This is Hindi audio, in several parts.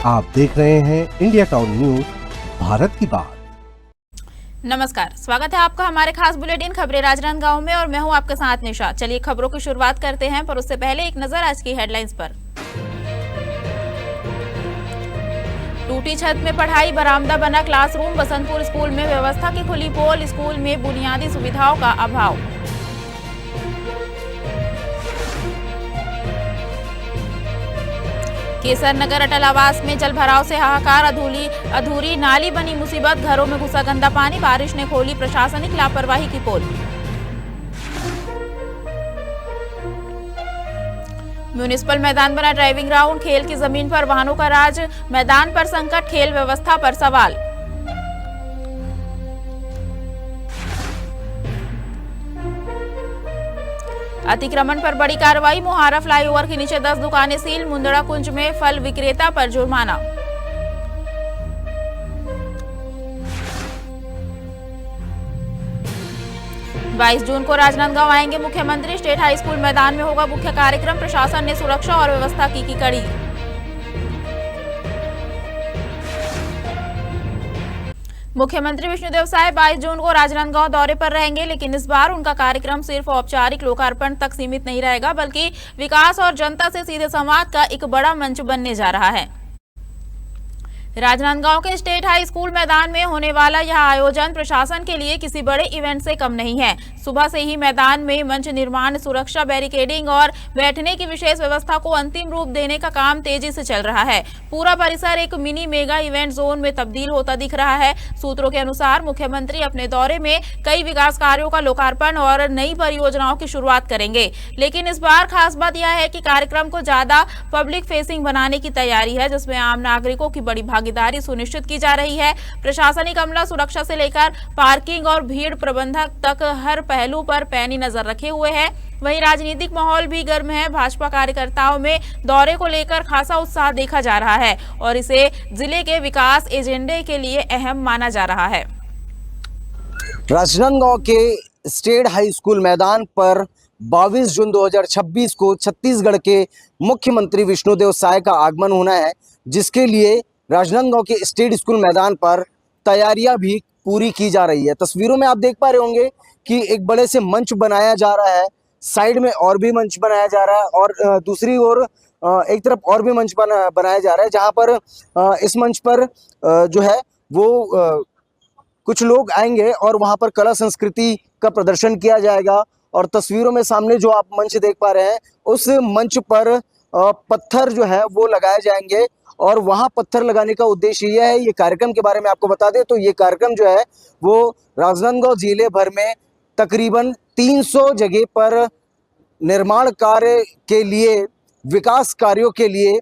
आप देख रहे हैं इंडिया टाउन न्यूज, भारत की बात। नमस्कार, स्वागत है आपका हमारे खास बुलेटिन खबरें राजनांदगांव में और मैं हूं आपके साथ निशा। चलिए खबरों की शुरुआत करते हैं, पर उससे पहले एक नजर आज की हेडलाइंस पर। टूटी छत में पढ़ाई, बरामदा बना क्लासरूम। बसंतपुर स्कूल में व्यवस्था की खुली पोल, स्कूल में बुनियादी सुविधाओं का अभाव। केसर नगर अटल आवास में जल भराव से हाहाकार, अधूरी नाली बनी मुसीबत। घरों में घुसा गंदा पानी, बारिश ने खोली प्रशासनिक लापरवाही की पोल। म्यूनिसिपल मैदान बना ड्राइविंग ग्राउंड, खेल की जमीन पर वाहनों का राज। मैदान पर संकट, खेल व्यवस्था पर सवाल। अतिक्रमण पर बड़ी कार्रवाई, मोहारा फ्लाईओवर के नीचे 10 दुकानें सील। मुंदड़ा कुंज में फल विक्रेता पर जुर्माना। बाईस जून को राजनांदगांव आएंगे मुख्यमंत्री। स्टेट हाई स्कूल मैदान में होगा मुख्य कार्यक्रम। प्रशासन ने सुरक्षा और व्यवस्था की कड़ी। मुख्यमंत्री विष्णुदेव साय 22 जून को राजनांदगांव दौरे पर रहेंगे, लेकिन इस बार उनका कार्यक्रम सिर्फ औपचारिक लोकार्पण तक सीमित नहीं रहेगा, बल्कि विकास और जनता से सीधे संवाद का एक बड़ा मंच बनने जा रहा है। राजनांदगांव के स्टेट हाई स्कूल मैदान में होने वाला यह आयोजन प्रशासन के लिए किसी बड़े इवेंट से कम नहीं है। सुबह से ही मैदान में मंच निर्माण, सुरक्षा, बैरिकेडिंग और बैठने की विशेष व्यवस्था को अंतिम रूप देने का काम तेजी से चल रहा है। पूरा परिसर एक मिनी मेगा इवेंट जोन में तब्दील होता दिख रहा है। सूत्रों के अनुसार मुख्यमंत्री अपने दौरे में कई विकास कार्यों का लोकार्पण और नई परियोजनाओं की शुरुआत करेंगे, लेकिन इस बार खास बात यह है कि कार्यक्रम को ज्यादा पब्लिक फेसिंग बनाने की तैयारी है, जिसमें आम नागरिकों की बड़ी भागीदारी सुनिश्चित की जा रही है। प्रशासनिक अमला सुरक्षा से लेकर पार्किंग और भीड़ प्रबंधन तक हर पहलू पर पैनी नजर रखे हुए हैं। वहीं राजनीतिक माहौल भी गर्म है। भाजपा कार्यकर्ताओं में दौरे को लेकर खासा उत्साह देखा जा रहा है और इसे जिले के विकास एजेंडे के लिए अहम माना जा रहा है। राजनांदगांव के स्टेट हाई स्कूल मैदान पर 22 जून 2026 को छत्तीसगढ़ के मुख्यमंत्री विष्णुदेव साय का आगमन होना है, जिसके लिए राजनांदगांव के स्टेट स्कूल मैदान पर तैयारियां भी पूरी की जा रही है। तस्वीरों में आप देख पा रहे होंगे कि एक बड़े से मंच बनाया जा रहा है, साइड में और भी मंच बनाया जा रहा है और दूसरी ओर एक तरफ और भी मंच बनाया जा रहा है, जहां पर इस मंच पर जो है वो कुछ लोग आएंगे और वहां पर कला संस्कृति का प्रदर्शन किया जाएगा। और तस्वीरों में सामने जो आप मंच देख पा रहे हैं, उस मंच पर पत्थर जो है वो लगाए जाएंगे और वहां पत्थर लगाने का उद्देश्य यह है। ये कार्यक्रम के बारे में आपको बता दें तो ये कार्यक्रम जो है वो राजनांदगांव जिले भर में तकरीबन 300 जगह पर निर्माण कार्य के लिए, विकास कार्यों के लिए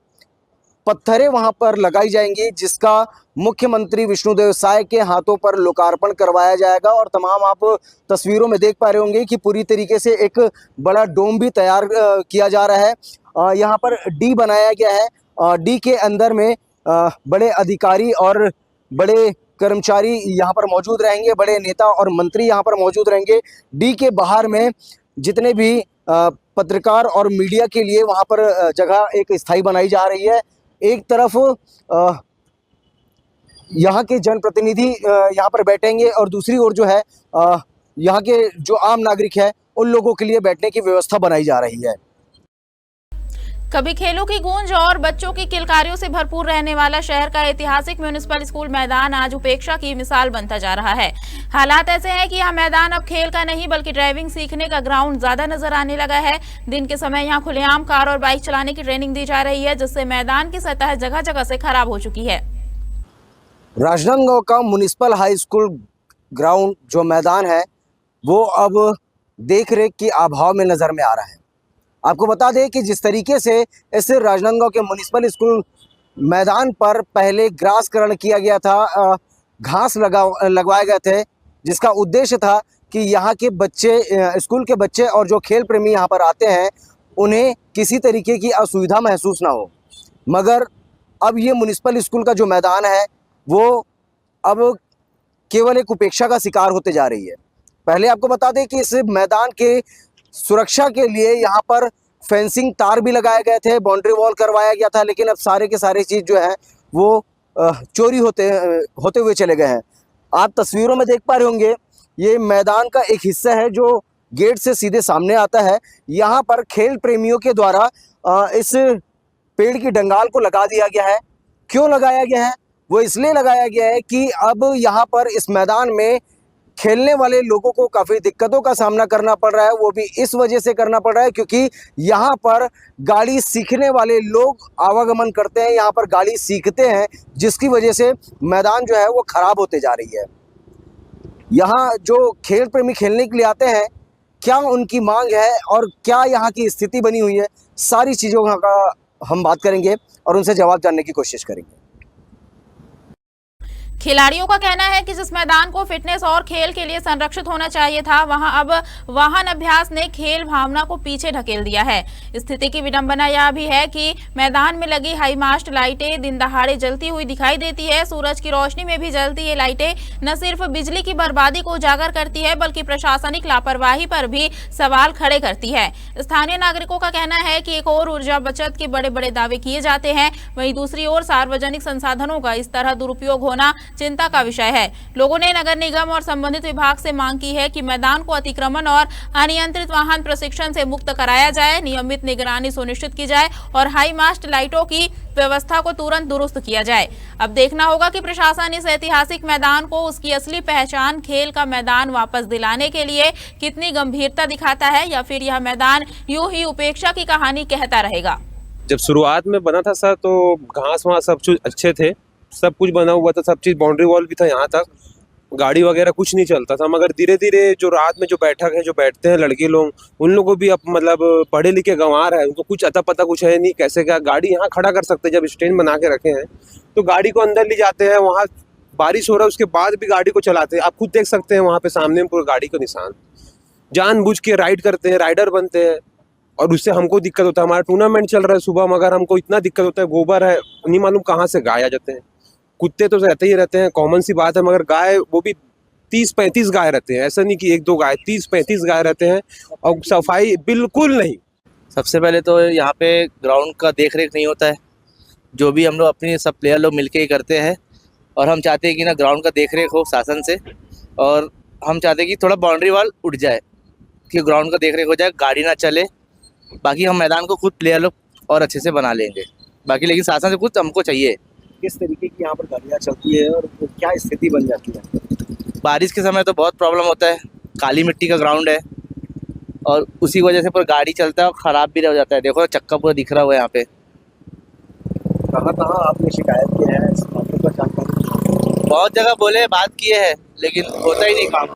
पत्थरें वहां पर लगाई जाएंगी, जिसका मुख्यमंत्री विष्णुदेव साय के हाथों पर लोकार्पण करवाया जाएगा। और तमाम आप तस्वीरों में देख पा रहे होंगे कि पूरी तरीके से एक बड़ा डोम भी तैयार किया जा रहा है। यहाँ पर डी बनाया गया है। डी के अंदर में बड़े अधिकारी और बड़े कर्मचारी यहाँ पर मौजूद रहेंगे, बड़े नेता और मंत्री यहाँ पर मौजूद रहेंगे। डी के बाहर में जितने भी पत्रकार और मीडिया के लिए वहाँ पर जगह एक स्थायी बनाई जा रही है। एक तरफ यहाँ के जनप्रतिनिधि यहाँ पर बैठेंगे और दूसरी ओर जो है यहाँ के जो आम नागरिक है उन लोगों के लिए बैठने की व्यवस्था बनाई जा रही है। कभी खेलों की गूंज और बच्चों की किलकारियों से भरपूर रहने वाला शहर का ऐतिहासिक म्यूनिसिपल स्कूल मैदान आज उपेक्षा की मिसाल बनता जा रहा है। हालात ऐसे हैं कि यह मैदान अब खेल का नहीं बल्कि ड्राइविंग सीखने का ग्राउंड ज्यादा नजर आने लगा है। दिन के समय यहां खुलेआम कार और बाइक चलाने की ट्रेनिंग दी जा रही है, जिससे मैदान की सतह जगह जगह से खराब हो चुकी है। राजनांदगांव का म्यूनिसिपल हाई स्कूल ग्राउंड जो मैदान है वो अब देखरेख के अभाव में नजर में आ रहा है। आपको बता दें कि जिस तरीके से इस राजनांदगांव के म्यूनिसिपल स्कूल मैदान पर पहले ग्रासकरण किया गया था, घास लगवाए गए थे, जिसका उद्देश्य था कि यहाँ के बच्चे, स्कूल के बच्चे और जो खेल प्रेमी यहाँ पर आते हैं उन्हें किसी तरीके की असुविधा महसूस ना हो। मगर अब ये म्यूनिसिपल स्कूल का जो मैदान है वो अब केवल एक उपेक्षा का शिकार होते जा रही है। पहले आपको बता दें कि इस मैदान के सुरक्षा के लिए यहाँ पर फेंसिंग तार भी लगाए गए थे, बाउंड्री वॉल करवाया गया था, लेकिन अब सारे के सारे चीज़ जो है वो चोरी होते हुए चले गए हैं। आप तस्वीरों में देख पा रहे होंगे, ये मैदान का एक हिस्सा है जो गेट से सीधे सामने आता है। यहाँ पर खेल प्रेमियों के द्वारा इस पेड़ की डंगाल को लगा दिया गया है। क्यों लगाया गया है? वो इसलिए लगाया गया है कि अब यहाँ पर इस मैदान में खेलने वाले लोगों को काफ़ी दिक्कतों का सामना करना पड़ रहा है। वो भी इस वजह से करना पड़ रहा है क्योंकि यहाँ पर गाड़ी सीखने वाले लोग आवागमन करते हैं, यहाँ पर गाड़ी सीखते हैं, जिसकी वजह से मैदान जो है वो ख़राब होते जा रही है। यहाँ जो खेल प्रेमी खेलने के लिए आते हैं, क्या उनकी मांग है और क्या यहाँ की स्थिति बनी हुई है, सारी चीज़ों का हम बात करेंगे और उनसे जवाब जानने की कोशिश करेंगे। खिलाड़ियों का कहना है कि जिस मैदान को फिटनेस और खेल के लिए संरक्षित होना चाहिए था, वहां अब वाहन अभ्यास ने खेल भावना को पीछे ढकेल दिया है। स्थिति की विडंबना यह भी है कि मैदान में लगी हाई मास्ट लाइटें दिन दहाड़े जलती हुई दिखाई देती है। सूरज की रोशनी में भी जलती ये लाइटें न सिर्फ बिजली की बर्बादी को उजागर करती है, बल्कि प्रशासनिक लापरवाही पर भी सवाल खड़े करती है। स्थानीय नागरिकों का कहना है कि एक और ऊर्जा बचत के बड़े बड़े दावे किए जाते हैं, वहीं दूसरी ओर सार्वजनिक संसाधनों का इस तरह दुरुपयोग होना चिंता का विषय है। लोगों ने नगर निगम और संबंधित विभाग से मांग की है कि मैदान को अतिक्रमण और अनियंत्रित वाहन प्रशिक्षण से मुक्त कराया जाए, नियमित निगरानी सुनिश्चित की जाए और हाई मास्ट लाइटों की व्यवस्था को तुरंत दुरुस्त किया जाए। अब देखना होगा कि प्रशासन इस ऐतिहासिक मैदान को उसकी असली पहचान खेल का मैदान वापस दिलाने के लिए कितनी गंभीरता दिखाता है, या फिर यह मैदान यूं ही उपेक्षा की कहानी कहता रहेगा। जब शुरुआत में बना था सर, तो घास वहाँ सब कुछ अच्छे थे, सब कुछ बना हुआ था, सब चीज़ बाउंड्री वॉल भी था, यहाँ तक गाड़ी वगैरह कुछ नहीं चलता था। मगर धीरे धीरे जो रात में जो बैठक है, जो बैठते हैं लड़के लोग, उन लोगों को भी अब मतलब पढ़े लिखे गंवार है, उनको कुछ अता पता कुछ है नहीं कैसे क्या गाड़ी यहाँ खड़ा कर सकते हैं। जब स्टैंड बना के रखे हैं तो गाड़ी को अंदर ले जाते हैं, वहाँ बारिश हो रहा है उसके बाद भी गाड़ी को चलाते हैं। आप खुद देख सकते हैं वहाँ पे सामने में पूरे गाड़ी का निशान, जानबूझ के राइड करते हैं, राइडर बनते हैं और उससे हमको दिक्कत होता है। हमारा टूर्नामेंट चल रहा है सुबह, मगर हमको इतना दिक्कत होता है, गोबर है, नहीं मालूम कहाँ से गाय आ जाते हैं। कुत्ते तो रहते ही रहते हैं, कॉमन सी बात है, मगर गाय वो भी 30-35 गाय रहते हैं, ऐसा नहीं कि 1-2 गाय, 30-35 गाय रहते हैं और सफाई बिल्कुल नहीं। सबसे पहले तो यहाँ पे ग्राउंड का देख रेख नहीं होता है, जो भी हम लोग अपनी सब प्लेयर लोग मिलके ही करते हैं। और हम चाहते हैं कि ना ग्राउंड का देख रेख हो शासन से, और हम चाहते हैं कि थोड़ा बाउंड्री वॉल उठ जाए कि ग्राउंड का देख रेख हो जाए, गाड़ी ना चले। बाकी हम मैदान को खुद प्लेयर लोग और अच्छे से बना लेंगे, बाकी लेकिन शासन से कुछ हमको चाहिए। किस तरीके की यहाँ पर गाड़ियाँ चलती है और क्या स्थिति बन जाती है? बारिश के समय तो बहुत प्रॉब्लम होता है, काली मिट्टी का ग्राउंड है और उसी वजह से पूरा गाड़ी चलता है और ख़राब भी हो जाता है। देखो चक्का पूरा दिख रहा हुआ है यहाँ पे। कहाँ आपने शिकायत किया है इस मामले पर? जानकारी बहुत जगह बोले, बात किए हैं, लेकिन होता ही नहीं काम।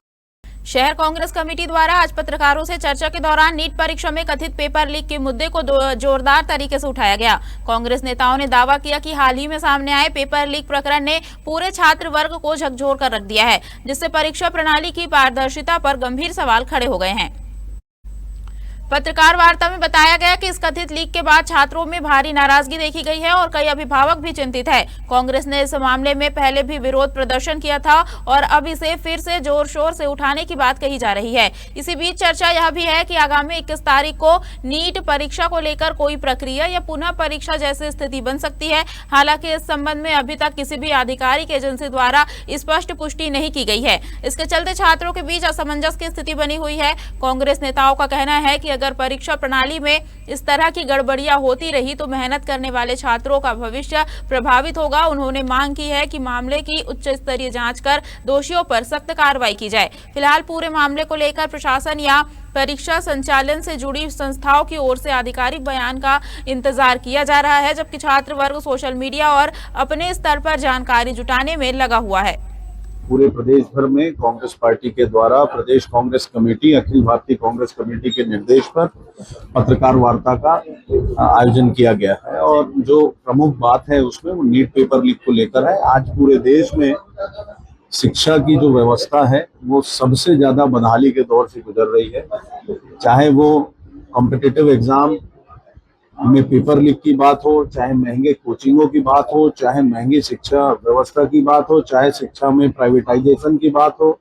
शहर कांग्रेस कमेटी द्वारा आज पत्रकारों से चर्चा के दौरान नीट परीक्षा में कथित पेपर लीक के मुद्दे को जोरदार तरीके से उठाया गया। कांग्रेस नेताओं ने दावा किया कि हाल ही में सामने आए पेपर लीक प्रकरण ने पूरे छात्र वर्ग को झकझोर कर रख दिया है, जिससे परीक्षा प्रणाली की पारदर्शिता पर गंभीर सवाल खड़े हो गए हैं। पत्रकार वार्ता में बताया गया कि इस कथित लीक के बाद छात्रों में भारी नाराजगी देखी गई है और कई अभिभावक भी चिंतित है। कांग्रेस ने इस मामले में पहले भी विरोध प्रदर्शन किया था और अब इसे फिर से जोर शोर से उठाने की बात कही जा रही है। इसी बीच चर्चा यह भी है कि आगामी 21 तारीख को नीट परीक्षा को लेकर कोई प्रक्रिया या पुनः परीक्षा जैसी स्थिति बन सकती है। हालांकि इस संबंध में अभी तक किसी भी आधिकारिक एजेंसी द्वारा स्पष्ट पुष्टि नहीं की गई है। इसके चलते छात्रों के बीच असमंजस की स्थिति बनी हुई है। कांग्रेस नेताओं का कहना है कि अगर परीक्षा प्रणाली में इस तरह की गड़बड़ियां होती रही तो मेहनत करने वाले छात्रों का भविष्य प्रभावित होगा। उन्होंने मांग की है कि मामले की उच्च स्तरीय जांच कर दोषियों पर सख्त कार्रवाई की जाए। फिलहाल पूरे मामले को लेकर प्रशासन या परीक्षा संचालन से जुड़ी संस्थाओं की ओर से आधिकारिक बयान का इंतजार किया जा रहा है, जबकि छात्र वर्ग सोशल मीडिया और अपने स्तर पर जानकारी जुटाने में लगा हुआ है। पूरे प्रदेश भर में कांग्रेस पार्टी के द्वारा प्रदेश कांग्रेस कमेटी, अखिल भारतीय कांग्रेस कमेटी के निर्देश पर पत्रकार वार्ता का आयोजन किया गया है और जो प्रमुख बात है उसमें वो नीट पेपर लीक को लेकर है। आज पूरे देश में शिक्षा की जो व्यवस्था है वो सबसे ज्यादा बदहाली के दौर से गुजर रही है, चाहे वो कॉम्पिटिटिव एग्जाम में पेपर लीक की बात हो, चाहे महंगे कोचिंगों की बात हो, चाहे महंगी शिक्षा व्यवस्था की बात हो, चाहे शिक्षा में प्राइवेटाइजेशन की बात हो।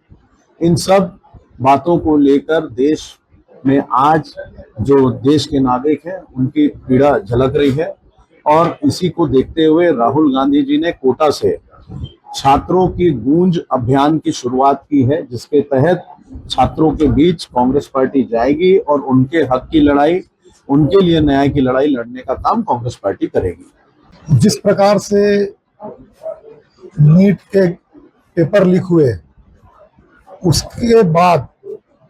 इन सब बातों को लेकर देश में आज जो देश के नागरिक हैं उनकी पीड़ा झलक रही है और इसी को देखते हुए राहुल गांधी जी ने कोटा से छात्रों की गूंज अभियान की शुरुआत की है, जिसके तहत छात्रों के बीच कांग्रेस पार्टी जाएगी और उनके हक की लड़ाई, उनके लिए न्याय की लड़ाई लड़ने का काम कांग्रेस पार्टी करेगी। जिस प्रकार से नीट के पेपर लीक हुए, उसके बाद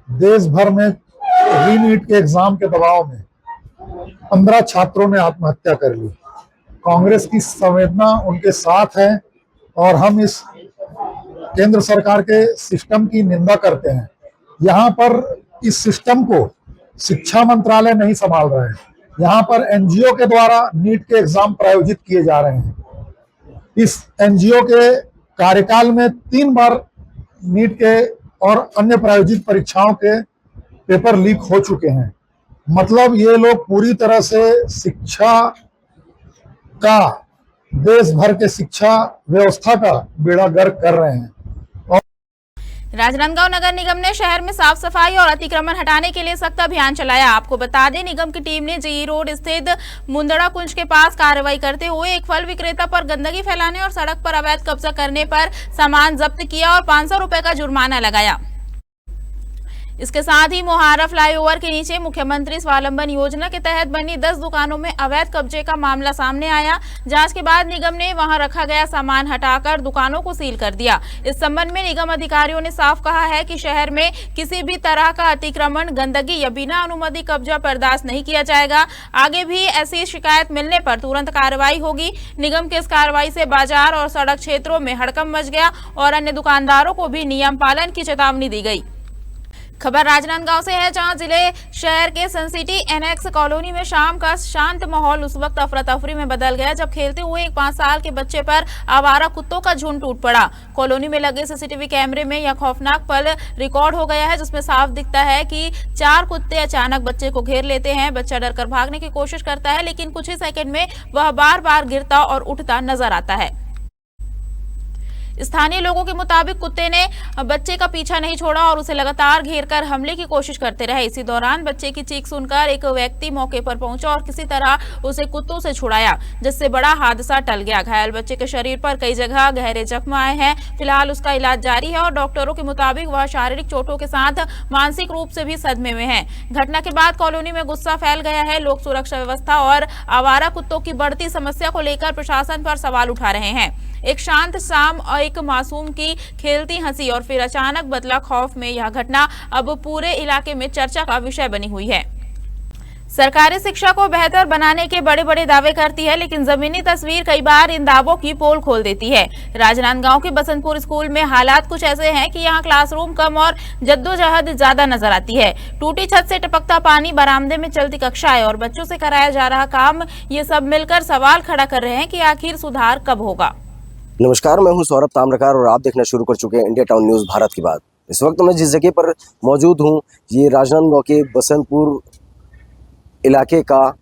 देश भर में रीनीट के एग्जाम के दबाव में 15 छात्रों ने आत्महत्या कर ली। कांग्रेस की संवेदना उनके साथ है और हम इस केंद्र सरकार के सिस्टम की निंदा करते हैं। यहाँ पर इस सिस्टम को शिक्षा मंत्रालय नहीं संभाल रहा है, यहाँ पर एनजीओ के द्वारा नीट के एग्जाम प्रायोजित किए जा रहे हैं। इस एनजीओ के कार्यकाल में 3 बार नीट के और अन्य प्रायोजित परीक्षाओं के पेपर लीक हो चुके हैं। मतलब ये लोग पूरी तरह से शिक्षा का, देश भर के शिक्षा व्यवस्था का बेड़ा गर्क कर रहे हैं। राजनांदगांव नगर निगम ने शहर में साफ सफाई और अतिक्रमण हटाने के लिए सख्त अभियान चलाया। आपको बता दें, निगम की टीम ने जीई रोड स्थित मुंदड़ा कुंज के पास कार्रवाई करते हुए एक फल विक्रेता पर गंदगी फैलाने और सड़क पर अवैध कब्जा करने पर सामान जब्त किया और 500 रुपए का जुर्माना लगाया। इसके साथ ही मोहारा फ्लाईओवर के नीचे मुख्यमंत्री स्वावलंबन योजना के तहत बनी 10 दुकानों में अवैध कब्जे का मामला सामने आया। जांच के बाद निगम ने वहां रखा गया सामान हटाकर दुकानों को सील कर दिया। इस संबंध में निगम अधिकारियों ने साफ कहा है कि शहर में किसी भी तरह का अतिक्रमण, गंदगी या बिना अनुमति कब्जा बर्दाश्त नहीं किया जाएगा। आगे भी ऐसी शिकायत मिलने पर तुरंत कार्रवाई होगी। निगम की इस कार्रवाई से बाजार और सड़क क्षेत्रों में हड़कंप मच गया और अन्य दुकानदारों को भी नियम पालन की चेतावनी दी गई। खबर राजनांदगांव से है, जहां जिले शहर के सनसिटी एनेक्स कॉलोनी में शाम का शांत माहौल उस वक्त अफरा तफरी में बदल गया जब खेलते हुए एक 5 साल के बच्चे पर आवारा कुत्तों का झुंड टूट पड़ा। कॉलोनी में लगे सीसीटीवी कैमरे में यह खौफनाक पल रिकॉर्ड हो गया है, जिसमें साफ दिखता है कि 4 कुत्ते अचानक बच्चे को घेर लेते हैं। बच्चा डरकर भागने की कोशिश करता है, लेकिन कुछ ही सेकंड में वह बार बार गिरता और उठता नजर आता है। स्थानीय लोगों के मुताबिक कुत्ते ने बच्चे का पीछा नहीं छोड़ा और उसे लगातार घेरकर हमले की कोशिश करते रहे। इसी दौरान बच्चे की चीख सुनकर एक व्यक्ति मौके पर पहुंचा और किसी तरह उसे कुत्तों से छुड़ाया, जिससे बड़ा हादसा टल गया। घायल बच्चे के शरीर पर कई जगह गहरे जख्म आए हैं। फिलहाल उसका इलाज जारी है और डॉक्टरों के मुताबिक वह शारीरिक चोटों के साथ मानसिक रूप से भी सदमे में है। घटना के बाद कॉलोनी में गुस्सा फैल गया है। लोग सुरक्षा व्यवस्था और आवारा कुत्तों की बढ़ती समस्या को लेकर प्रशासन पर सवाल उठा रहे हैं। एक शांत शाम और एक मासूम की खेलती हंसी और फिर अचानक बदला खौफ में यह घटना अब पूरे इलाके में चर्चा का विषय बनी हुई है। सरकारी शिक्षा को बेहतर बनाने के बड़े बड़े दावे करती है, लेकिन जमीनी तस्वीर कई बार इन दावों की पोल खोल देती है। राजनांदगांव के बसंतपुर स्कूल में हालात कुछ ऐसे हैं कि यहाँ क्लासरूम कम और जद्दोजहद ज्यादा नजर आती है। टूटी छत से टपकता पानी, बरामदे में चलती कक्षाएं और बच्चों से कराया जा रहा काम, ये सब मिलकर सवाल खड़ा कर रहे हैं कि आखिर सुधार कब होगा। नमस्कार, मैं हूं सौरभ ताम्रकार और आप देखना शुरू कर चुके हैं इंडिया टाउन न्यूज़ भारत की बात। इस वक्त मैं जिस जगह पर मौजूद हूं, ये राजनांदगांव के बसंतपुर इलाके का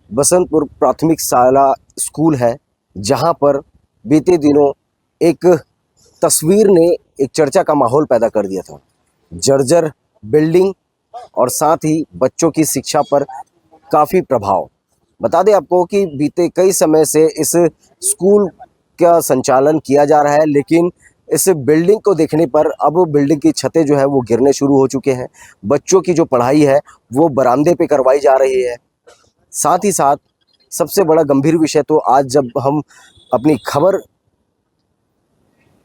बसंतपुर प्राथमिक शाला स्कूल है, जहां पर बीते दिनों एक तस्वीर ने एक चर्चा का माहौल पैदा कर दिया था। जर्जर बिल्डिंग और साथ ही बच्चों की शिक्षा पर काफ़ी प्रभाव। बता दें आपको कि बीते कई समय से इस स्कूल का संचालन किया जा रहा है, लेकिन इस बिल्डिंग को देखने पर अब बिल्डिंग की छतें जो है वो गिरने शुरू हो चुके हैं। बच्चों की जो पढ़ाई है वो बरामदे पे करवाई जा रही है। साथ ही साथ सबसे बड़ा गंभीर विषय तो आज जब हम अपनी खबर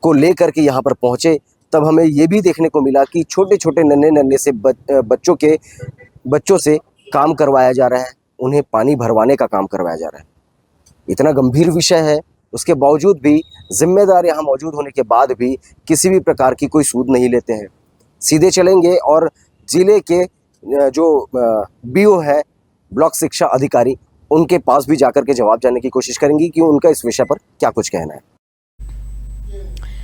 को लेकर के यहाँ पर पहुँचे, तब हमें ये भी देखने को मिला कि छोटे छोटे नन्हे से बच्चों से काम करवाया जा रहा है, उन्हें पानी भरवाने का काम करवाया जा रहा है। इतना गंभीर विषय है, उसके बावजूद भी जिम्मेदार यहाँ मौजूद होने के बाद भी किसी भी प्रकार की कोई सूद नहीं लेते हैं। सीधे चलेंगे और जिले के जो बीओ है, ब्लॉक शिक्षा अधिकारी, उनके पास भी जाकर के जवाब जानने की कोशिश करेंगी कि उनका इस विषय पर क्या कुछ कहना है।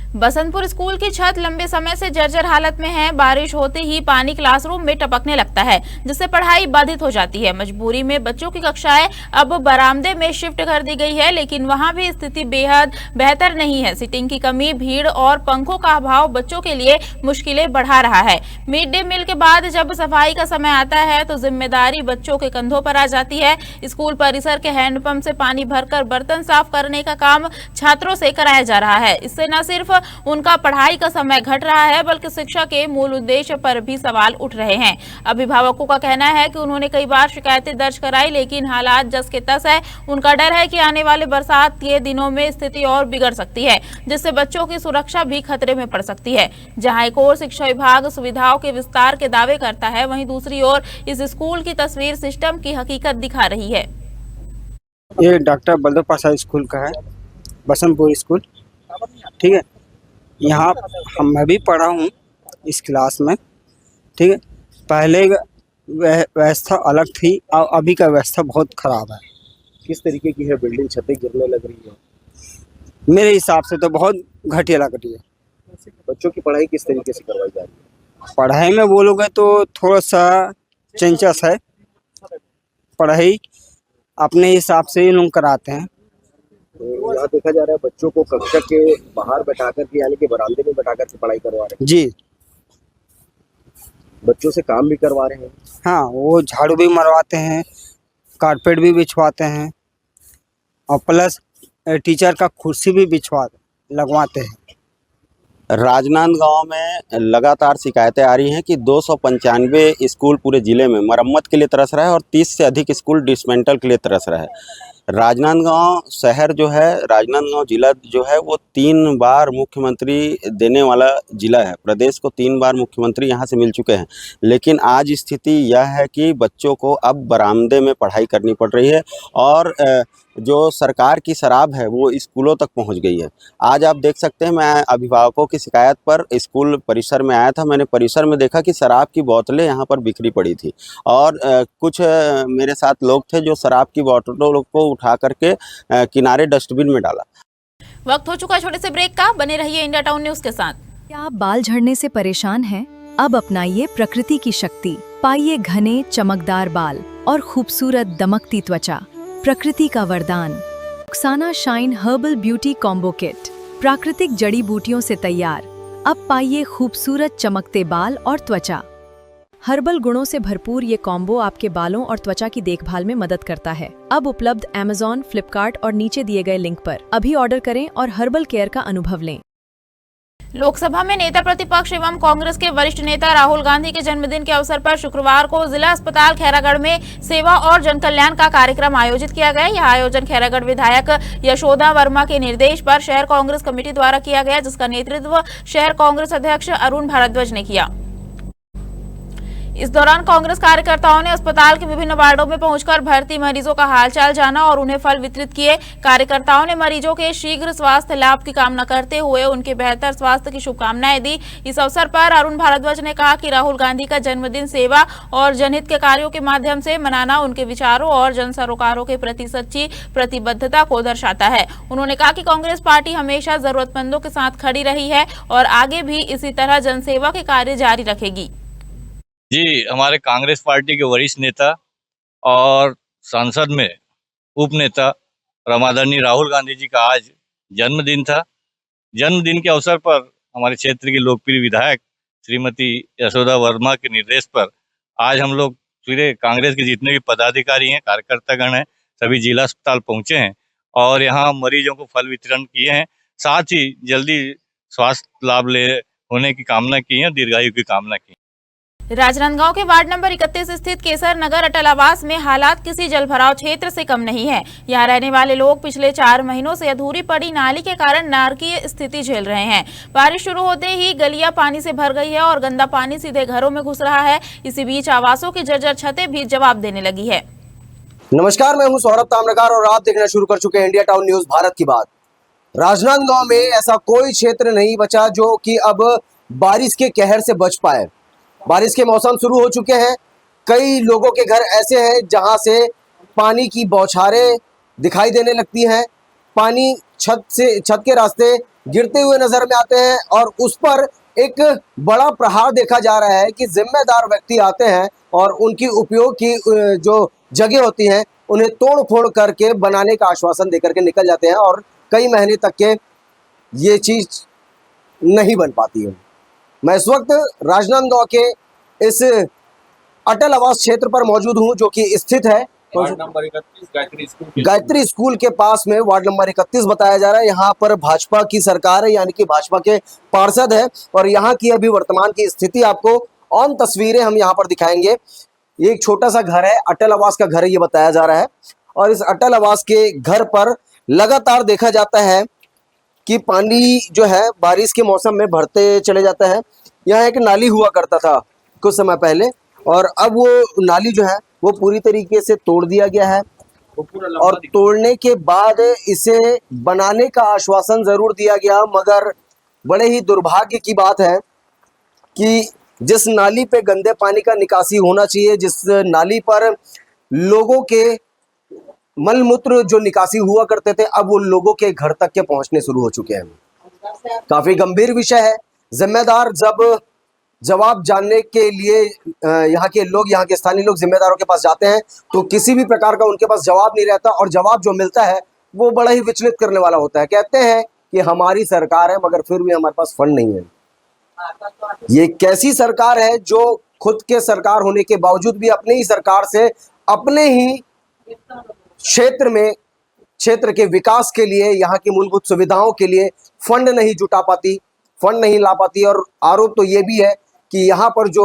बसंतपुर स्कूल की छत लंबे समय से जर्जर हालत में है। बारिश होते ही पानी क्लासरूम में टपकने लगता है, जिससे पढ़ाई बाधित हो जाती है। मजबूरी में बच्चों की कक्षाएं अब बरामदे में शिफ्ट कर दी गई है, लेकिन वहां भी स्थिति बेहद बेहतर नहीं है। सीटिंग की कमी, भीड़ और पंखों का अभाव बच्चों के लिए मुश्किलें बढ़ा रहा है। मिड डे मील के बाद जब सफाई का समय आता है तो जिम्मेदारी बच्चों के कंधों पर आ जाती है। स्कूल परिसर के हैंडपंप से पानी भरकर बर्तन साफ करने का काम छात्रों से कराया जा रहा है। इससे न सिर्फ उनका पढ़ाई का समय घट रहा है, बल्कि शिक्षा के मूल उद्देश्य पर भी सवाल उठ रहे हैं। अभिभावकों का कहना है कि उन्होंने कई बार शिकायतें दर्ज कराई, लेकिन हालात जस के तस है। उनका डर है कि आने वाले बरसात के दिनों में स्थिति और बिगड़ सकती है, जिससे बच्चों की सुरक्षा भी खतरे में पड़ सकती है। जहां एक ओर शिक्षा विभाग सुविधाओं के विस्तार के दावे करता है, वहीं दूसरी ओर इस स्कूल की तस्वीर सिस्टम की हकीकत दिखा रही है। ये डॉक्टर बलदेव प्रसाद स्कूल का है, बसंतपुर स्कूल। ठीक है, यहाँ मैं भी पढ़ा हूँ इस क्लास में। ठीक है, पहले व्यवस्था अलग थी और अभी का व्यवस्था बहुत खराब है। किस तरीके की है बिल्डिंग? छतें गिरने लग रही है। मेरे हिसाब से तो बहुत घटिया लग रही है। बच्चों की पढ़ाई किस तरीके से करवाई जा रही है? पढ़ाई में बोलोगे तो थोड़ा सा चंचस है। पढ़ाई अपने हिसाब से ही लोग कराते हैं। तो यहाँ देखा जा रहा है बच्चों को कक्षा के बाहर बैठा करके, यानी कि बरामदे में बैठा करके पढ़ाई करवा रहे हैं। जी, बच्चों से काम भी करवा रहे हैं। हाँ, वो झाड़ू भी मरवाते हैं, कारपेट भी बिछवाते हैं और प्लस टीचर का कुर्सी भी लगवाते हैं। राजनांदगांव में लगातार शिकायतें आ रही हैं कि 295 स्कूल पूरे ज़िले में मरम्मत के लिए तरस रहा है और 30 से अधिक स्कूल डिसमेंटल के लिए तरस रहा है। राजनांदगांव शहर जो है, राजनांदगांव जिला जो है वो 3 बार मुख्यमंत्री देने वाला जिला है। प्रदेश को 3 बार मुख्यमंत्री यहाँ से मिल चुके हैं, लेकिन आज स्थिति यह है कि बच्चों को अब बरामदे में पढ़ाई करनी पड़ रही है और जो सरकार की शराब है वो स्कूलों तक पहुँच गई है। आज आप देख सकते हैं, मैं अभिभावकों की शिकायत पर स्कूल परिसर में आया था। मैंने परिसर में देखा कि शराब की बोतलें यहाँ पर बिखरी पड़ी थी और कुछ मेरे साथ लोग थे जो शराब की बोतलों को उठा करके किनारे डस्टबिन में डाला। वक्त हो चुका है छोटे से ब्रेक का। बने रहिए इंडिया टाउन न्यूज के साथ। क्या आप बाल झड़ने से परेशान हैं? अब अपनाइए प्रकृति की शक्ति। पाइए घने चमकदार बाल और खूबसूरत दमकती त्वचा। प्रकृति का वरदान Rukhsana shine herbal beauty combo kit, प्राकृतिक जड़ी बूटियों से तैयार। अब पाइए खूबसूरत चमकते बाल और त्वचा। हर्बल गुणों से भरपूर ये कॉम्बो आपके बालों और त्वचा की देखभाल में मदद करता है। अब उपलब्ध Amazon, फ्लिपकार्ट और नीचे दिए गए लिंक पर अभी ऑर्डर करें और हर्बल केयर का अनुभव लें। लोकसभा में नेता प्रतिपक्ष एवं कांग्रेस के वरिष्ठ नेता राहुल गांधी के जन्मदिन के अवसर पर शुक्रवार को जिला अस्पताल खैरागढ़ में सेवा और जन कल्याण का कार्यक्रम आयोजित किया गया। यह आयोजन खैरागढ़ विधायक यशोदा वर्मा के निर्देश पर शहर कांग्रेस कमेटी द्वारा किया गया, जिसका नेतृत्व शहर कांग्रेस अध्यक्ष अरुण भारद्वाज ने किया। इस दौरान कांग्रेस कार्यकर्ताओं ने अस्पताल के विभिन्न वार्डों में पहुंचकर भर्ती मरीजों का हालचाल जाना और उन्हें फल वितरित किए। कार्यकर्ताओं ने मरीजों के शीघ्र स्वास्थ्य लाभ की कामना करते हुए उनके बेहतर स्वास्थ्य की शुभकामनाएं दी। इस अवसर पर अरुण भारद्वाज ने कहा कि राहुल गांधी का जन्मदिन सेवा और जनहित के कार्यों के माध्यम से मनाना उनके विचारों और जन सरोकारों के प्रति सच्ची प्रतिबद्धता को दर्शाता है। उन्होंने कहा कि कांग्रेस पार्टी हमेशा जरूरतमंदों के साथ खड़ी रही है और आगे भी इसी तरह जनसेवा के कार्य जारी रखेगी। जी, हमारे कांग्रेस पार्टी के वरिष्ठ नेता और संसद में उप नेता आदरणीय राहुल गांधी जी का आज जन्मदिन था। जन्मदिन के अवसर पर हमारे क्षेत्र की लोकप्रिय विधायक श्रीमती यशोदा वर्मा के निर्देश पर आज हम लोग पूरे कांग्रेस के जितने भी पदाधिकारी हैं, कार्यकर्तागण हैं, सभी जिला अस्पताल पहुंचे हैं और यहाँ मरीजों को फल वितरण किए हैं। साथ ही जल्दी स्वास्थ्य लाभ होने की कामना की है, दीर्घायु की कामना की। राजनांदगांव के वार्ड नंबर 31 स्थित केसर नगर अटल आवास में हालात किसी जलभराव क्षेत्र से कम नहीं है। यहां रहने वाले लोग पिछले 4 महीनों से अधूरी पड़ी नाली के कारण नारकीय स्थिति झेल रहे हैं। बारिश शुरू होते ही गलियां पानी से भर गई है और गंदा पानी सीधे घरों में घुस रहा है। इसी बीच आवासों की जर्जर छतें भी जवाब देने लगी है। नमस्कार, मैं हूं सौरभ ताम्रकार और आप देखना शुरू कर चुके हैं इंडिया टाउन न्यूज भारत की बात। राजनांदगांव में ऐसा कोई क्षेत्र नहीं बचा जो कि अब बारिश के कहर से बच पाए। बारिश के मौसम शुरू हो चुके हैं। कई लोगों के घर ऐसे हैं जहां से पानी की बौछारें दिखाई देने लगती हैं। पानी छत के रास्ते गिरते हुए नजर में आते हैं और उस पर एक बड़ा प्रहार देखा जा रहा है कि जिम्मेदार व्यक्ति आते हैं और उनकी उपयोग की जो जगह होती हैं उन्हें तोड़ फोड़ करके बनाने का आश्वासन देकर के निकल जाते हैं और कई महीने तक के ये चीज नहीं बन पाती है। मैं इस वक्त राजनांदगांव के इस अटल आवास क्षेत्र पर मौजूद हूं जो कि स्थित है वार्ड नंबर 31 गायत्री स्कूल के पास में। वार्ड नंबर 31 बताया जा रहा है। यहाँ पर भाजपा की सरकार है, यानी कि भाजपा के पार्षद है और यहाँ की अभी वर्तमान की स्थिति आपको ऑन तस्वीरें हम यहाँ पर दिखाएंगे। ये एक छोटा सा घर है, अटल आवास का घर है ये बताया जा रहा है और इस अटल आवास के घर पर लगातार देखा जाता है कि पानी जो है बारिश के मौसम में भरते चले जाता है। यहाँ एक नाली हुआ करता था कुछ समय पहले और अब वो नाली जो है वो पूरी तरीके से तोड़ दिया गया है और तोड़ने के बाद इसे बनाने का आश्वासन जरूर दिया गया, मगर बड़े ही दुर्भाग्य की बात है कि जिस नाली पे गंदे पानी का निकासी होना चाहिए, जिस नाली पर लोगों के मलमूत्र जो निकासी हुआ करते थे, अब वो लोगों के घर तक के पहुंचने शुरू हो चुके हैं। काफी गंभीर विषय है। जिम्मेदार जब जवाब जानने के लिए यहाँ के लोग, यहाँ के स्थानीय लोग जिम्मेदारों के पास जाते हैं तो किसी भी प्रकार का उनके पास जवाब नहीं रहता और जवाब जो मिलता है वो बड़ा ही विचलित करने वाला होता है। कहते हैं कि हमारी सरकार है मगर फिर भी हमारे पास फंड नहीं है। ये कैसी सरकार है जो खुद के सरकार होने के बावजूद भी अपने ही सरकार से अपने ही क्षेत्र के विकास के लिए, यहाँ की मूलभूत सुविधाओं के लिए फंड नहीं जुटा पाती, फंड नहीं ला पाती। और आरोप तो ये भी है कि यहाँ पर जो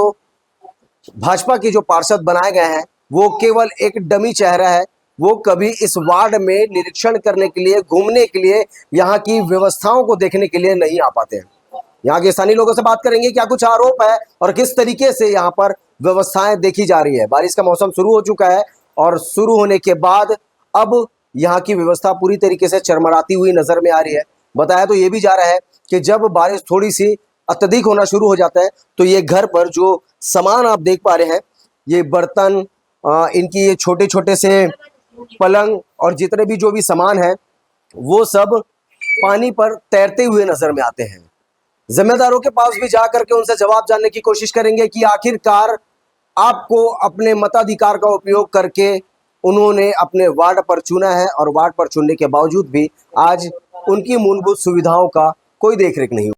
भाजपा के जो पार्षद बनाए गए हैं वो केवल एक डमी चेहरा है। वो कभी इस वार्ड में निरीक्षण करने के लिए, घूमने के लिए, यहाँ की व्यवस्थाओं को देखने के लिए नहीं आ पाते हैं। यहाँ के स्थानीय लोगों से बात करेंगे क्या कुछ आरोप है और किस तरीके से यहाँ पर व्यवस्थाएं देखी जा रही है। बारिश का मौसम शुरू हो चुका है और शुरू होने के बाद अब यहाँ की व्यवस्था पूरी तरीके से चरमराती हुई नजर में आ रही है। बताया तो ये भी जा रहा है कि जब बारिश थोड़ी सी अत्यधिक होना शुरू हो जाता है तो ये घर पर जो सामान आप देख पा रहे हैं, ये बर्तन, इनकी ये छोटे छोटे से पलंग और जितने भी जो भी सामान है वो सब पानी पर तैरते हुए नजर में आते हैं। जिम्मेदारों के पास भी जा करके उनसे जवाब जानने की कोशिश करेंगे कि आखिरकार आपको अपने मताधिकार का उपयोग करके उन्होंने अपने वार्ड पर चुना है और वार्ड पर चुनने के बावजूद भी आज उनकी मूलभूत सुविधाओं का कोई देखरेख नहीं।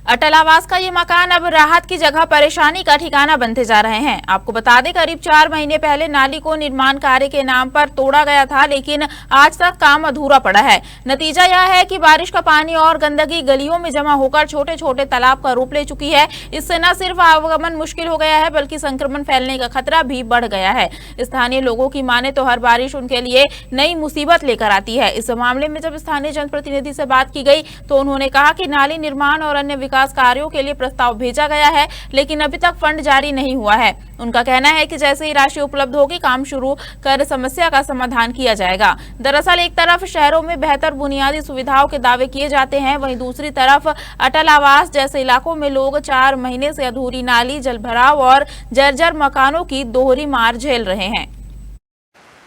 अटल आवास का ये मकान अब राहत की जगह परेशानी का ठिकाना बनते जा रहे हैं। आपको बता दें करीब 4 महीने पहले नाली को निर्माण कार्य के नाम पर तोड़ा गया था, लेकिन आज तक काम अधूरा पड़ा है। नतीजा यह है कि बारिश का पानी और गंदगी गलियों में जमा होकर छोटे छोटे तालाब का रूप ले चुकी है। इससे न सिर्फ आवागमन मुश्किल हो गया है बल्कि संक्रमण फैलने का खतरा भी बढ़ गया है। स्थानीय लोगों की माने तो हर बारिश उनके लिए नई मुसीबत लेकर आती है। इस मामले में जब स्थानीय जनप्रतिनिधि से बात की गई तो उन्होंने कहा कि नाली निर्माण और अन्य विकास कार्यों के लिए प्रस्ताव भेजा गया है, लेकिन अभी तक फंड जारी नहीं हुआ है। उनका कहना है कि जैसे ही राशि उपलब्ध होगी काम शुरू कर समस्या का समाधान किया जाएगा। दरअसल एक तरफ शहरों में बेहतर बुनियादी सुविधाओं के दावे किए जाते हैं, वहीं दूसरी तरफ अटल आवास जैसे इलाकों में लोग 4 महीने से अधूरी नाली, जलभराव और जर्जर मकानों की दोहरी मार झेल रहे हैं।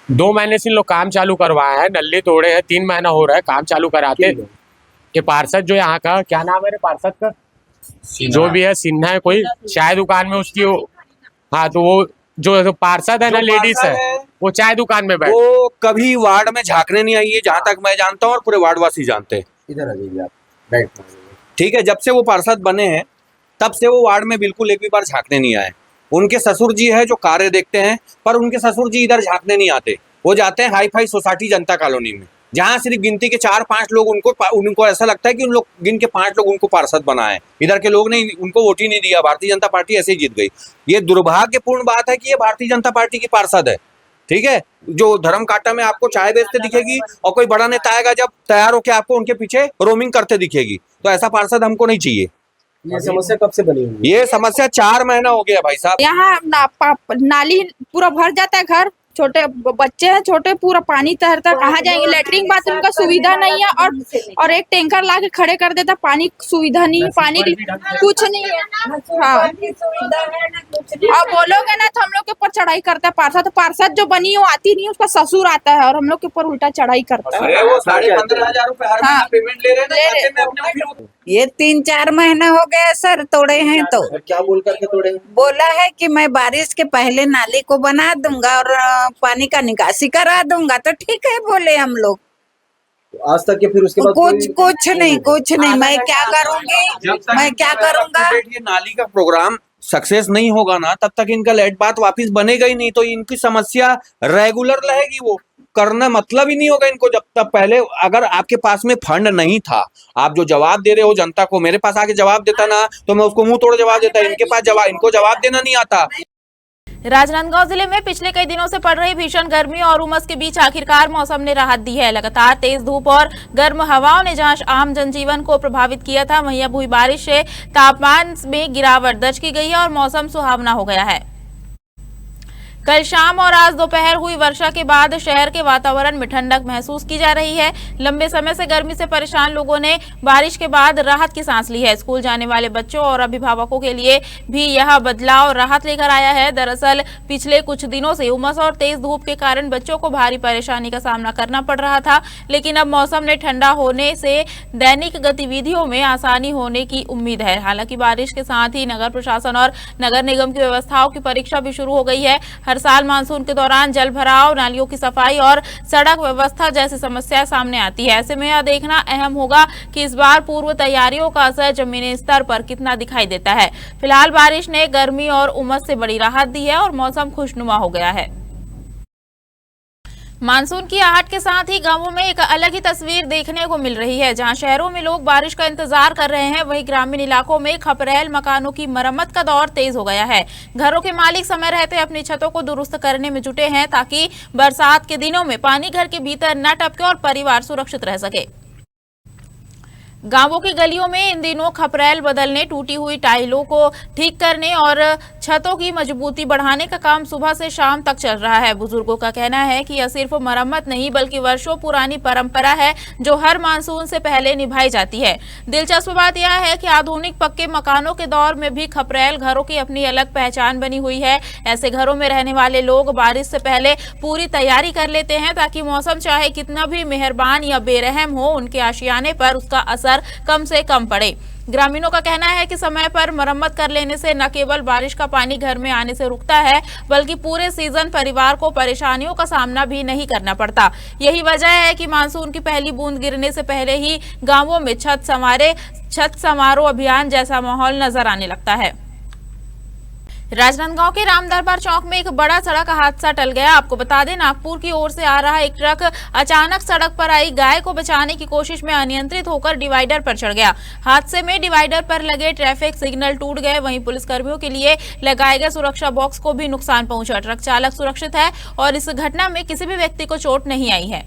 2 महीने से लोग काम चालू करवाए हैं, नल्ले तोड़े हैं, 3 महीना हो रहा है काम चालू कराते। ये पार्षद जो यहाँ का, क्या नाम है पार्षद का, जो भी है, सिन्हा है कोई, चाय दुकान में उसकी हाँ, तो वो जो पार्षद है ना, लेडीज है, वो चाय दुकान में बैठ, वो कभी वार्ड में झांकने नहीं आई है जहाँ तक मैं जानता हूँ और पूरे वार्डवासी जानते हैं। इधर आ जाइए आप, बैठ। ठीक है, जब से वो पार्षद बने हैं तब से वो वार्ड में बिल्कुल एक भी बार झांकने नहीं आए। उनके ससुर जी है जो कार्य देखते हैं, पर उनके ससुर जी इधर झांकने नहीं आते। वो जाते हैं हाई फाई सोसाइटी जनता कॉलोनी में, जहाँ सिर्फ गिनती के 4-5 लोग उनको ऐसा लगता है कि उन लोग गिन के 5 लोग उनको पार्षद बनाए। इधर के लोग ने उनको वोट ही नहीं दिया, भारतीय जनता पार्टी ऐसे ही जीत गई। ये दुर्भाग्यपूर्ण बात है कि ये भारतीय जनता पार्टी की पार्षद है। ठीक है, जो धर्म कांटा में आपको चाय बेचते दिखेगी और कोई बड़ा नेता आएगा जब तैयार होकर आपको उनके पीछे रोमिंग करते दिखेगी, तो ऐसा पार्षद हमको नहीं चाहिए। ये समस्या कब से बनी हुई है? ये समस्या 4 महीना हो गया भाई साहब। यहाँ नाली पूरा भर जाता है घर, छोटे बच्चे हैं, छोटे, पूरा पानी तैरता, कहाँ जाएंगे? लेटरिन बाथरूम का सुविधा नहीं है, और एक टैंकर ला के खड़े कर देता, पानी सुविधा नहीं है, पानी कुछ नहीं है। हाँ, और बोलोगे ना तो हम लोग के ऊपर चढ़ाई करता है पार्षद। तो पार्षद जो बनी है वो आती नहीं है, उसका ससुर आता है और हम लोग के ऊपर उल्टा चढ़ाई करता है। अरे वो 15,500 रुपए हर महीना पेमेंट ले रहे हैं ना खाते में अपने। ये 3-4 महीना हो गया सर, तोड़े हैं। तो क्या बोल करके तोड़े? बोला है कि मैं बारिश के पहले नाली को बना दूंगा और पानी का निकासी करा दूंगा। तो ठीक है बोले हम लोग। आज तक के फिर उसके बाद कुछ नहीं। मैं क्या करूंगी, मैं क्या करूंगा? ये नाली का प्रोग्राम सक्सेस नहीं होगा ना, तब तक इनका लेट बात वापस बनेगा ही नहीं। तो इनकी समस्या रेगुलर रहेगी, वो करना मतलब ही नहीं होगा इनको। जब तक पहले अगर आपके पास में फंड नहीं था, आप जो जवाब दे रहे हो जनता को, मेरे पास आके जवाब देता ना तो मैं उसको मुंह तोड़ जवाब देता। इनके पास इनको जवाब देना नहीं आता। राजनांदगांव जिले में पिछले कई दिनों से पड़ रही भीषण गर्मी और उमस के बीच आखिरकार मौसम ने राहत दी है। लगातार तेज धूप और गर्म हवाओं ने जहां आम जनजीवन को प्रभावित किया था, वहीं अब हुई बारिश से तापमान में गिरावट दर्ज की गई है और मौसम सुहावना हो गया है। कल शाम और आज दोपहर हुई वर्षा के बाद शहर के वातावरण में ठंडक महसूस की जा रही है। लंबे समय से गर्मी से परेशान लोगों ने बारिश के बाद राहत की सांस ली है। स्कूल जाने वाले बच्चों और अभिभावकों के लिए भी यह बदलाव राहत लेकर आया है। दरअसल पिछले कुछ दिनों से उमस और तेज धूप के कारण बच्चों को भारी परेशानी का सामना करना पड़ रहा था, लेकिन अब मौसम ने ठंडा होने से दैनिक गतिविधियों में आसानी होने की उम्मीद है। हालांकि बारिश के साथ ही नगर प्रशासन और नगर निगम की व्यवस्थाओं की परीक्षा भी शुरू हो गई है। हर साल मानसून के दौरान जल भराव, नालियों की सफाई और सड़क व्यवस्था जैसी समस्याएं सामने आती है। ऐसे में यह देखना अहम होगा कि इस बार पूर्व तैयारियों का असर जमीनी स्तर पर कितना दिखाई देता है। फिलहाल बारिश ने गर्मी और उमस से बड़ी राहत दी है और मौसम खुशनुमा हो गया है। मानसून की आहट के साथ ही गांवों में एक अलग ही तस्वीर देखने को मिल रही है। जहां शहरों में लोग बारिश का इंतजार कर रहे हैं, वहीं ग्रामीण इलाकों में खपरेल मकानों की मरम्मत का दौर तेज हो गया है। घरों के मालिक समय रहते अपनी छतों को दुरुस्त करने में जुटे हैं ताकि बरसात के दिनों में पानी घर के भीतर न टपके और परिवार सुरक्षित रह सके। गांवों की गलियों में इन दिनों खपरेल बदलने, टूटी हुई टाइलों को ठीक करने और छतों की मजबूती बढ़ाने का काम सुबह से शाम तक चल रहा है। बुजुर्गों का कहना है कि यह सिर्फ मरम्मत नहीं बल्कि वर्षों पुरानी परंपरा है जो हर मानसून से पहले निभाई जाती है। दिलचस्प बात यह है कि आधुनिक पक्के मकानों के दौर में भी खपरेल घरों की अपनी अलग पहचान बनी हुई है। ऐसे घरों में रहने वाले लोग बारिश से पहले पूरी तैयारी कर लेते हैं ताकि मौसम चाहे कितना भी मेहरबान या बेरहम हो, उनके आशियाने पर उसका असर कम से कम पड़े। ग्रामीणों का कहना है कि समय पर मरम्मत कर लेने से न केवल बारिश का पानी घर में आने से रुकता है बल्कि पूरे सीजन परिवार को परेशानियों का सामना भी नहीं करना पड़ता। यही वजह है कि मानसून की पहली बूंद गिरने से पहले ही गांवों में छत समारोह अभियान जैसा माहौल नजर आने लगता है। राजनांदगांव के राम दरबार चौक में एक बड़ा सड़क हादसा टल गया। आपको बता दें, नागपुर की ओर से आ रहा एक ट्रक अचानक सड़क पर आई गाय को बचाने की कोशिश में अनियंत्रित होकर डिवाइडर पर चढ़ गया। हादसे में डिवाइडर पर लगे ट्रैफिक सिग्नल टूट गए, वहीं पुलिसकर्मियों के लिए लगाए गए सुरक्षा बॉक्स को भी नुकसान पहुंचा। ट्रक चालक सुरक्षित है और इस घटना में किसी भी व्यक्ति को चोट नहीं आई है।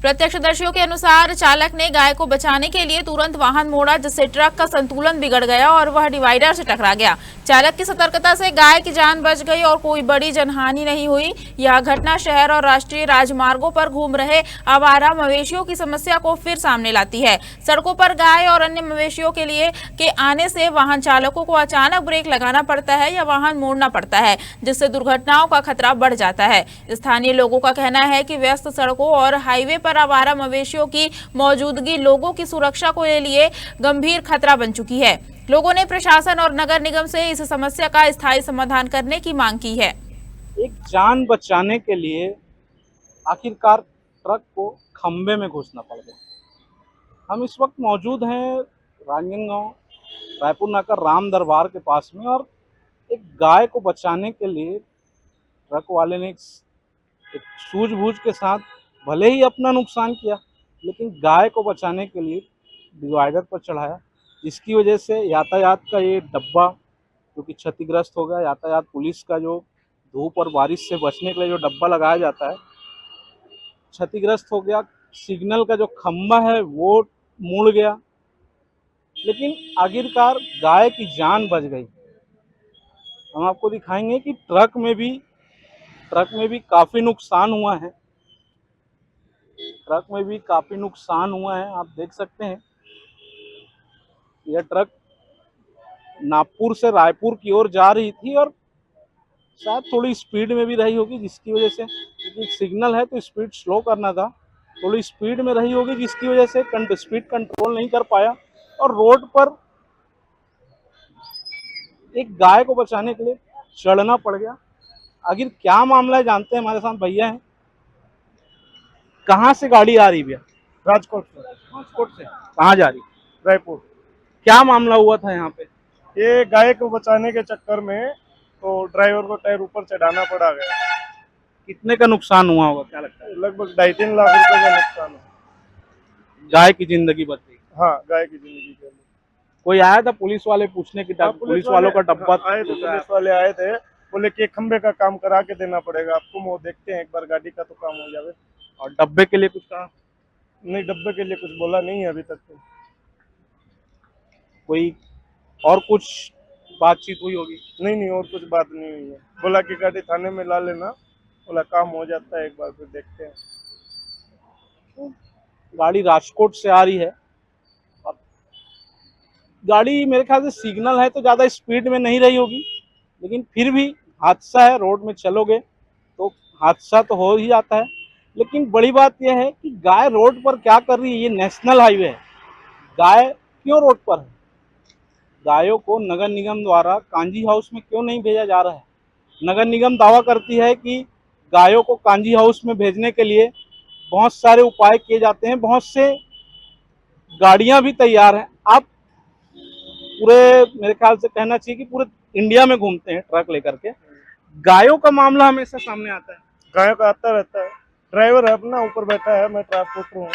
प्रत्यक्षदर्शियों के अनुसार चालक ने गाय को बचाने के लिए तुरंत वाहन मोड़ा, जिससे ट्रक का संतुलन बिगड़ गया और वह डिवाइडर से टकरा गया। चालक की सतर्कता से गाय की जान बच गई और कोई बड़ी जनहानि नहीं हुई। यह घटना शहर और राष्ट्रीय राजमार्गों पर घूम रहे आवारा मवेशियों की समस्या को फिर सामने लाती है। सड़कों पर गाय और अन्य मवेशियों के आने से वाहन चालकों को अचानक ब्रेक लगाना पड़ता है या वाहन मोड़ना पड़ता है, जिससे दुर्घटनाओं का खतरा बढ़ जाता है। स्थानीय लोगों का कहना है कि व्यस्त सड़कों और हाईवे पर आवारा मवेशियों की मौजूदगी लोगों की सुरक्षा को लिए गंभीर खतरा बन चुकी है। लोगों ने प्रशासन और नगर निगम से इस समस्या का स्थायी समाधान करने की मांग की है। एक जान बचाने के लिए आखिरकार ट्रक को खंबे में घुसना पड़ गया। हम इस वक्त मौजूद हैं राजनांदगांव रायपुर नाका राम दरबार के पास में, और एक गाय को बचाने के लिए ट्रक वाले ने एक सूझबूझ के साथ भले ही अपना नुकसान किया, लेकिन गाय को बचाने के लिए डिवाइडर पर चढ़ाया, जिसकी वजह से यातायात का ये डब्बा जो कि क्षतिग्रस्त हो गया। यातायात पुलिस का जो धूप और बारिश से बचने के लिए जो डब्बा लगाया जाता है, क्षतिग्रस्त हो गया। सिग्नल का जो खंबा है वो मुड़ गया, लेकिन आखिरकार गाय की जान बच गई। हम आपको दिखाएंगे कि ट्रक में भी ट्रक में भी काफ़ी नुकसान हुआ है। ट्रक में भी काफ़ी नुकसान हुआ है। आप देख सकते हैं यह ट्रक नागपुर से रायपुर की ओर जा रही थी और शायद थोड़ी स्पीड में भी रही होगी, जिसकी वजह से, क्योंकि सिग्नल है तो स्पीड स्लो करना था, थोड़ी स्पीड में रही होगी जिसकी वजह से स्पीड कंट्रोल नहीं कर पाया और रोड पर एक गाय को बचाने के लिए चढ़ना पड़ गया। आखिर क्या मामला है जानते हैं, हमारे साथ भैया हैं। कहाँ से गाड़ी आ रही भैया? राजकोट से। राजकोट से कहाँ जा रही? रायपुर। क्या मामला हुआ था यहाँ पे? ये गाय को बचाने के चक्कर में तो ड्राइवर को टायर ऊपर चढ़ाना पड़ा गया। कितने का नुकसान हुआ होगा, क्या लगता है? लगभग 2.5-3 लाख रुपए का नुकसान है। गाय की जिंदगी बच गई। हाँ, गाय की जिंदगी के लिए। कोई आया था पुलिस वाले पूछने की? पुलिस वालों का डब्बा आए थे, पुलिस वाले आए थे, बोले कि खंबे का काम करा के देना पड़ेगा आपको, वो देखते हैं एक बार गाड़ी का तो काम हो जावे। और डब्बे के लिए कुछ कहा? नहीं, डब्बे के लिए कुछ बोला नहीं है अभी तक तो। कोई और कुछ बातचीत हुई होगी? नहीं, और कुछ बात नहीं हुई है। बोला कि गाड़ी थाने में ला लेना, बोला काम हो जाता है, एक बार फिर देखते हैं। गाड़ी राजकोट से आ रही है, गाड़ी मेरे ख्याल से सिग्नल है तो ज़्यादा स्पीड में नहीं रही होगी, लेकिन फिर भी हादसा है। रोड में चलोगे तो हादसा तो हो ही जाता है। लेकिन बड़ी बात यह है कि गाय रोड पर क्या कर रही है? ये नेशनल हाईवे है, गाय क्यों रोड पर है? गायों को नगर निगम द्वारा कांजी हाउस में क्यों नहीं भेजा जा रहा है? नगर निगम दावा करती है कि गायों को कांजी हाउस में भेजने के लिए बहुत सारे उपाय किए जाते हैं, बहुत से गाड़ियां भी तैयार हैं। आप पूरे, मेरे ख्याल से कहना चाहिए कि पूरे इंडिया में घूमते हैं ट्रक लेकर के, गायों का मामला हमेशा सामने आता है। गायों का आता रहता है। ड्राइवर है अपना, ऊपर बैठा है, मैं ट्रांसपोर्टर हूँ,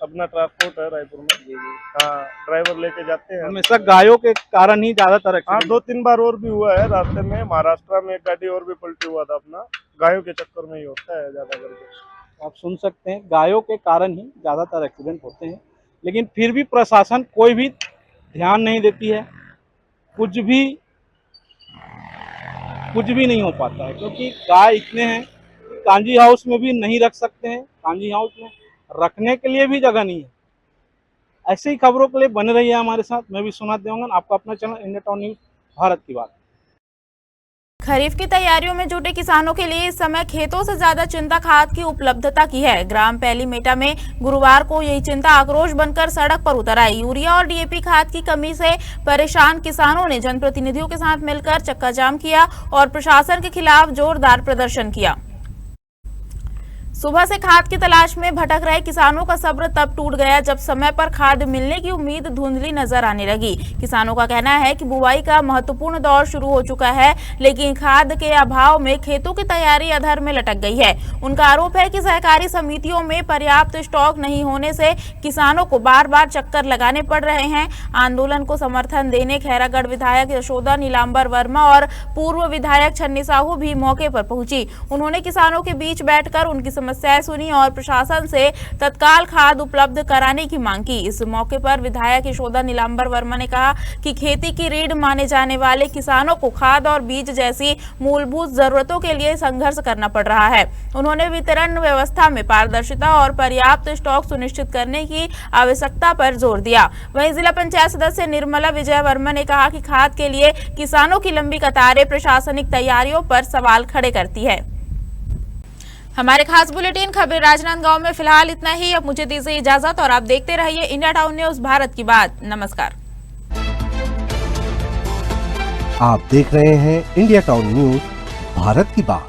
अपना ट्रांसपोर्ट है रायपुर में। हाँ, ड्राइवर लेके जाते हैं। हमेशा गायों के कारण ही ज्यादातर। हाँ, 2-3 बार और भी हुआ है रास्ते में। महाराष्ट्र में एक गाड़ी और भी पलटी हुआ था अपना, गायों के चक्कर में ही होता है ज्यादा करके। आप सुन सकते हैं, गायों के कारण ही ज्यादातर एक्सीडेंट होते हैं। लेकिन फिर भी प्रशासन कोई भी ध्यान नहीं देती है, कुछ भी नहीं हो पाता है, क्योंकि गाय इतने हैं कांजी हाउस में भी नहीं रख सकते हैं, कांजी हाउस में रखने के लिए भी जगह नहीं है। ऐसे ही खबरों के लिए बने रहिए हमारे साथ। मैं विश्वनाथ देवंगन, आपका अपना channel India town news, Bharat की बात। खरीफ की तैयारियों में जुटे किसानों के लिए इस समय खेतों से ज्यादा चिंता खाद की उपलब्धता की है। ग्राम पैली मेटा में गुरुवार को यही चिंता आक्रोश बनकर सड़क पर उतर आई। यूरिया और डीएपी खाद की कमी से परेशान किसानों ने जनप्रतिनिधियों के साथ मिलकर चक्का जाम किया और प्रशासन के खिलाफ जोरदार प्रदर्शन किया। सुबह से खाद की तलाश में भटक रहे किसानों का सब्र तब टूट गया जब समय पर खाद मिलने की उम्मीद धुंधली नजर आने लगी। किसानों का कहना है कि बुवाई का महत्वपूर्ण दौर शुरू हो चुका है, लेकिन खाद के अभाव में खेतों की तैयारी अधर में लटक गई है। उनका आरोप है कि सहकारी समितियों में पर्याप्त स्टॉक नहीं होने से किसानों को बार बार चक्कर लगाने पड़ रहे हैं। आंदोलन को समर्थन देने खैरागढ़ विधायक यशोदा नीलांबर वर्मा और पूर्व विधायक छन्नी साहू भी मौके पर पहुंची। उन्होंने किसानों के बीच बैठकर उनकी समस्याएं सुनी और प्रशासन से तत्काल खाद उपलब्ध कराने की मांग की। इस मौके पर विधायक यशोदा नीलांबर वर्मा ने कहा कि खेती की रीढ़ माने जाने वाले किसानों को खाद और बीज जैसी मूलभूत जरूरतों के लिए संघर्ष करना पड़ रहा है। उन्होंने वितरण व्यवस्था में पारदर्शिता और पर्याप्त स्टॉक सुनिश्चित करने की आवश्यकता पर जोर दिया। वहीं जिला पंचायत सदस्य निर्मला विजय वर्मा ने कहा कि खाद के लिए किसानों की लंबी कतारें प्रशासनिक तैयारियों पर सवाल खड़े करती है। हमारे खास बुलेटिन खबर राजनांदगांव में फिलहाल इतना ही। अब मुझे दीजिए इजाजत और आप देखते रहिए इंडिया टाउन न्यूज, भारत की बात। नमस्कार। आप देख रहे हैं इंडिया टाउन न्यूज, भारत की बात।